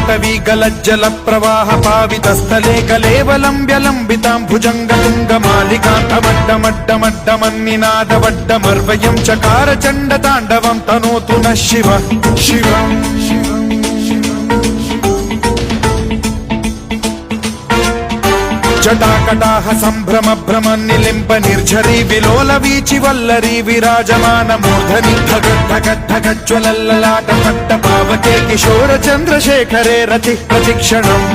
पाटवी गलज्जल प्रवाह पावितस्थले कलेवलम्ब्य लम्बितां भुजङ्गतुङ्गमालिकान्तमड्डमड्डमड्डमन्निनादवड्डमर्वयं चकार चण्डताण्डवं तनोतु नः शिवः शिवम् जटाकटाह सम्भ्रम भ्रम निलिम्ब निर्झरी विलोल वीचि वल्लरी विराजमान मूर्धनि धगद्धगद्धगज्ज्वलल्ललाट पट्ट पावके किशोर चन्द्रशेखरे रति प्रतिक्षणम्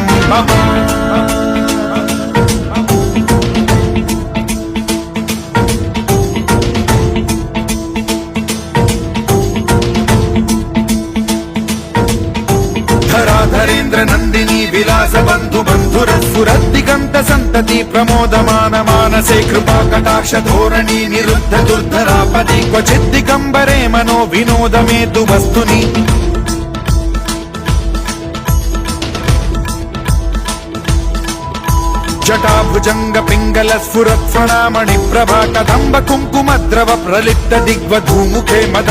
धराधरेन्द्र नन्दिनी विलास बन्धु बन्धुरस्फुरद्दिगन्त सन्तति प्रमोदमान मानसे कृपा कटाक्ष धोरणी निरुद्ध दुर्धरापदि क्वचिद्दिगम्बरे मनो विनोदमेतु वस्तुनि जटाभुजंग पिंगल स्फुरत्फणामणि प्रभा कदम्ब कुङ्कुमद्रव प्रलिप्त दिग्वधूमुखे मद